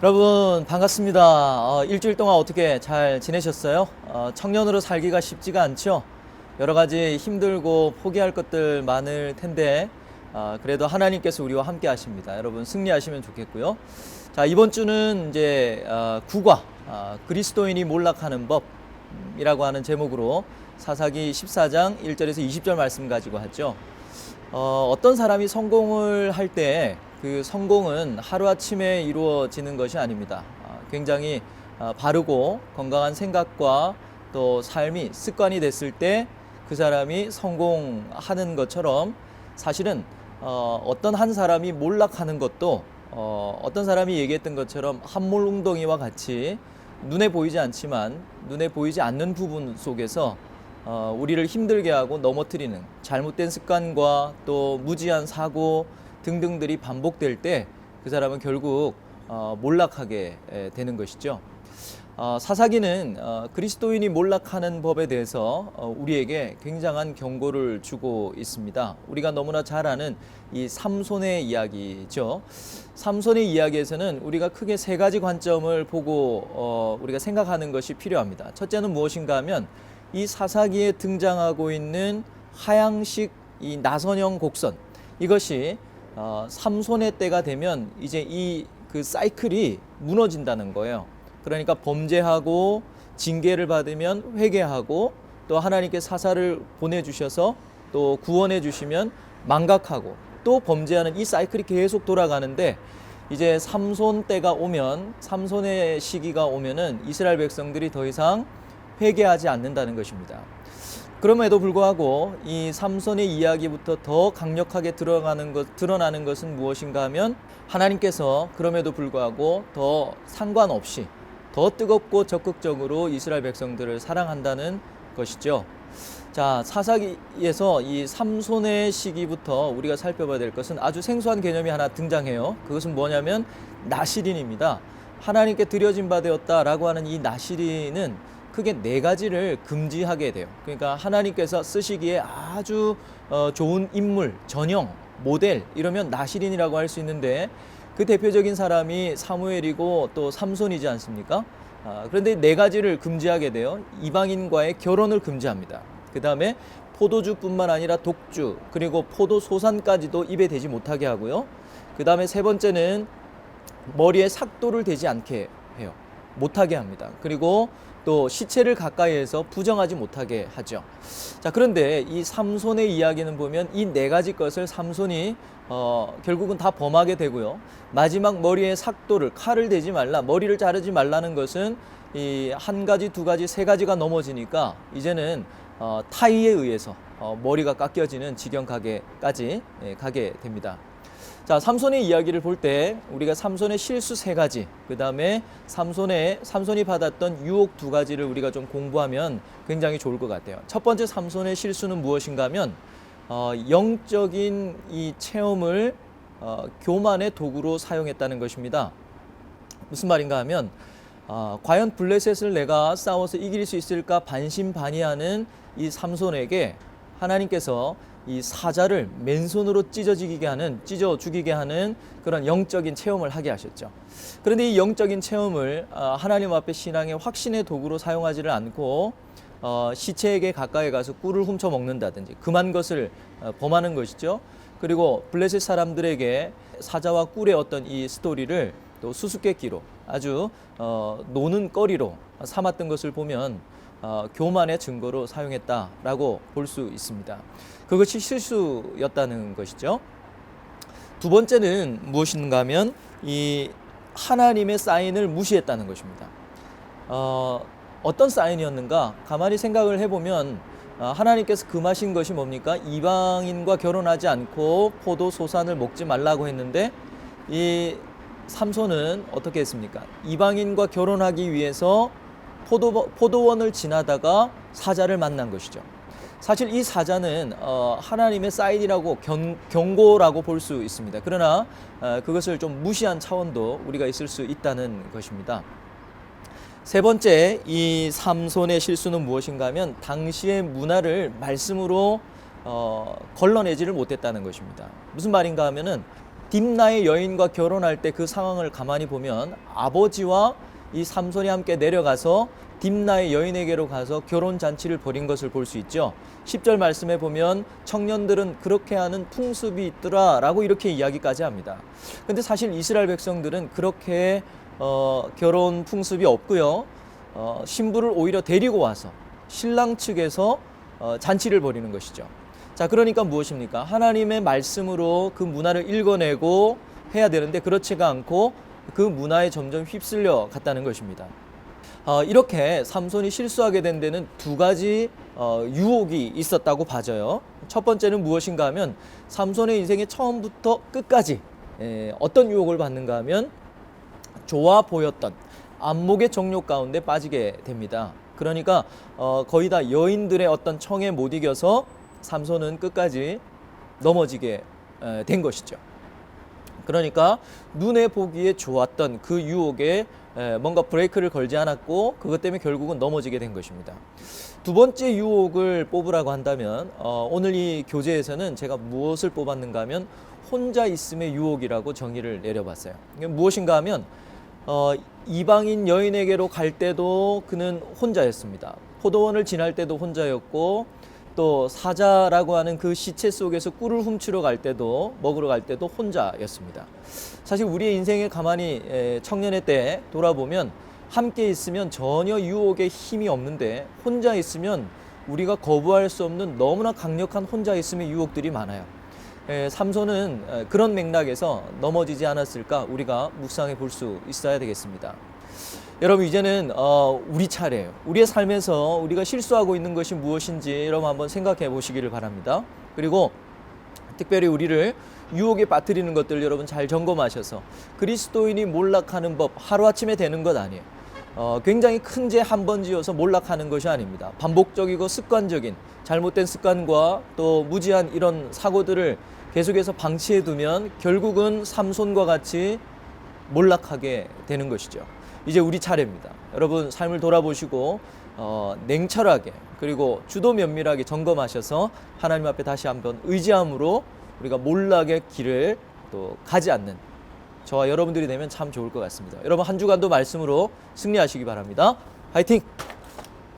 여러분 반갑습니다. 일주일 동안 어떻게 잘 지내셨어요? 청년으로 살기가 쉽지가 않죠. 여러 가지 힘들고 포기할 것들 많을 텐데 그래도 하나님께서 우리와 함께 하십니다. 여러분 승리하시면 좋겠고요. 자, 이번 주는 이제 국화 그리스도인이 몰락하는 법이라고 하는 제목으로 사사기 14장 1절에서 20절 말씀 가지고 하죠. 어떤 사람이 성공을 할 때 그 성공은 하루아침에 이루어지는 것이 아닙니다. 굉장히 바르고 건강한 생각과 또 삶이 습관이 됐을 때 그 사람이 성공하는 것처럼 사실은 어떤 한 사람이 몰락하는 것도 어떤 사람이 얘기했던 것처럼 함몰웅덩이와 같이 눈에 보이지 않지만 눈에 보이지 않는 부분 속에서 우리를 힘들게 하고 넘어뜨리는 잘못된 습관과 또 무지한 사고 등등들이 반복될 때 그 사람은 결국 몰락하게 되는 것이죠. 사사기는 그리스도인이 몰락하는 법에 대해서 우리에게 굉장한 경고를 주고 있습니다. 우리가 너무나 잘 아는 이 삼손의 이야기죠. 삼손의 이야기에서는 우리가 크게 세 가지 관점을 보고 우리가 생각하는 것이 필요합니다. 첫째는 무엇인가 하면 이 사사기에 등장하고 있는 하향식 이 나선형 곡선, 이것이 삼손의 때가 되면 이제 이 그 사이클이 무너진다는 거예요. 그러니까 범죄하고 징계를 받으면 회개하고 또 하나님께 사사를 보내주셔서 또 구원해 주시면 망각하고 또 범죄하는 이 사이클이 계속 돌아가는데, 이제 삼손 때가 오면, 삼손의 시기가 오면은 이스라엘 백성들이 더 이상 회개하지 않는다는 것입니다. 그럼에도 불구하고 이 삼손의 이야기부터 더 강력하게 드러나는 것은 무엇인가 하면 하나님께서 그럼에도 불구하고 더 상관없이 더 뜨겁고 적극적으로 이스라엘 백성들을 사랑한다는 것이죠. 자, 사사기에서 이 삼손의 시기부터 우리가 살펴봐야 될 것은 아주 생소한 개념이 하나 등장해요. 그것은 뭐냐면 나실인입니다. 하나님께 드려진 바 되었다라고 하는 이 나실인은 크게 네 가지를 금지하게 돼요. 그러니까 하나님께서 쓰시기에 아주 좋은 인물, 전형, 모델 이러면 나실인이라고 할 수 있는데, 그 대표적인 사람이 사무엘이고 또 삼손이지 않습니까? 그런데 네 가지를 금지하게 돼요. 이방인과의 결혼을 금지합니다. 그 다음에 포도주뿐만 아니라 독주, 그리고 포도소산까지도 입에 대지 못하게 하고요. 그 다음에 세 번째는 머리에 삭도를 대지 않게 해요. 못하게 합니다. 그리고 또 시체를 가까이에서 부정하지 못하게 하죠. 자, 그런데 이 삼손의 이야기는 보면 이 네 가지 것을 삼손이 결국은 다 범하게 되고요. 마지막 머리에 삭도를, 칼을 대지 말라, 머리를 자르지 말라는 것은 이 한 가지, 두 가지, 세 가지가 넘어지니까 이제는 타의에 의해서 머리가 깎여지는 지경까지 가게 됩니다. 자, 삼손의 이야기를 볼 때 우리가 삼손의 실수 세 가지, 그 다음에 삼손이 받았던 유혹 두 가지를 우리가 좀 공부하면 굉장히 좋을 것 같아요. 첫 번째 삼손의 실수는 무엇인가 하면 영적인 이 체험을 교만의 도구로 사용했다는 것입니다. 무슨 말인가 하면 과연 블레셋을 내가 싸워서 이길 수 있을까 반신반의하는 이 삼손에게 하나님께서 이 사자를 맨손으로 찢어 죽이게 하는 그런 영적인 체험을 하게 하셨죠. 그런데 이 영적인 체험을 하나님 앞에 신앙의 확신의 도구로 사용하지를 않고 시체에게 가까이 가서 꿀을 훔쳐 먹는다든지 금한 것을 범하는 것이죠. 그리고 블레셋 사람들에게 사자와 꿀의 어떤 이 스토리를 또 수수께끼로 아주 노는 거리로 삼았던 것을 보면 교만의 증거로 사용했다라고 볼 수 있습니다. 그것이 실수였다는 것이죠. 두 번째는 무엇인가 하면 이 하나님의 사인을 무시했다는 것입니다. 어떤 사인이었는가? 가만히 생각을 해보면 하나님께서 금하신 것이 뭡니까? 이방인과 결혼하지 않고 포도소산을 먹지 말라고 했는데, 이 삼손은 어떻게 했습니까? 이방인과 결혼하기 위해서 포도원을 지나다가 사자를 만난 것이죠. 사실 이 사자는 하나님의 사인이라고 경고라고 볼 수 있습니다. 그러나 그것을 좀 무시한 차원도 우리가 있을 수 있다는 것입니다. 세 번째, 이 삼손의 실수는 무엇인가 하면 당시의 문화를 말씀으로 걸러내지를 못했다는 것입니다. 무슨 말인가 하면은 딥나의 여인과 결혼할 때 그 상황을 가만히 보면 아버지와 이 삼손이 함께 내려가서 딥나의 여인에게로 가서 결혼 잔치를 벌인 것을 볼 수 있죠. 10절 말씀에 보면 청년들은 그렇게 하는 풍습이 있더라 라고 이렇게 이야기까지 합니다. 근데 사실 이스라엘 백성들은 그렇게 결혼 풍습이 없고요. 신부를 오히려 데리고 와서 신랑 측에서 잔치를 벌이는 것이죠. 자, 그러니까 무엇입니까? 하나님의 말씀으로 그 문화를 읽어내고 해야 되는데 그렇지가 않고 그 문화에 점점 휩쓸려 갔다는 것입니다. 이렇게 삼손이 실수하게 된 데는 두 가지 유혹이 있었다고 봐져요. 첫 번째는 무엇인가 하면 삼손의 인생의 처음부터 끝까지 어떤 유혹을 받는가 하면 좋아 보였던 안목의 정욕 가운데 빠지게 됩니다. 그러니까 거의 다 여인들의 어떤 청에 못 이겨서 삼손은 끝까지 넘어지게 된 것이죠. 그러니까 눈에 보기에 좋았던 그 유혹에 뭔가 브레이크를 걸지 않았고 그것 때문에 결국은 넘어지게 된 것입니다. 두 번째 유혹을 뽑으라고 한다면 오늘 이 교재에서는 제가 무엇을 뽑았는가 하면 혼자 있음의 유혹이라고 정의를 내려봤어요. 이게 무엇인가 하면 이방인 여인에게로 갈 때도 그는 혼자였습니다. 포도원을 지날 때도 혼자였고 또 사자라고 하는 그 시체 속에서 꿀을 훔치러 갈 때도 먹으러 갈 때도 혼자였습니다. 사실 우리의 인생에 가만히 청년의 때 돌아보면 함께 있으면 전혀 유혹에 힘이 없는데 혼자 있으면 우리가 거부할 수 없는 너무나 강력한 혼자 있음의 유혹들이 많아요. 삼손은 그런 맥락에서 넘어지지 않았을까 우리가 묵상해 볼 수 있어야 되겠습니다. 여러분 이제는 우리 차례예요. 우리의 삶에서 우리가 실수하고 있는 것이 무엇인지 여러분 한번 생각해 보시기를 바랍니다. 그리고 특별히 우리를 유혹에 빠뜨리는 것들 여러분 잘 점검하셔서 그리스도인이 몰락하는 법 하루아침에 되는 것 아니에요. 굉장히 큰 죄 한 번 지어서 몰락하는 것이 아닙니다. 반복적이고 습관적인 잘못된 습관과 또 무지한 이런 사고들을 계속해서 방치해 두면 결국은 삼손과 같이 몰락하게 되는 것이죠. 이제 우리 차례입니다. 여러분 삶을 돌아보시고 냉철하게 그리고 주도 면밀하게 점검하셔서 하나님 앞에 다시 한번 의지함으로 우리가 몰락의 길을 또 가지 않는 저와 여러분들이 되면 참 좋을 것 같습니다. 여러분 한 주간도 말씀으로 승리하시기 바랍니다. 화이팅!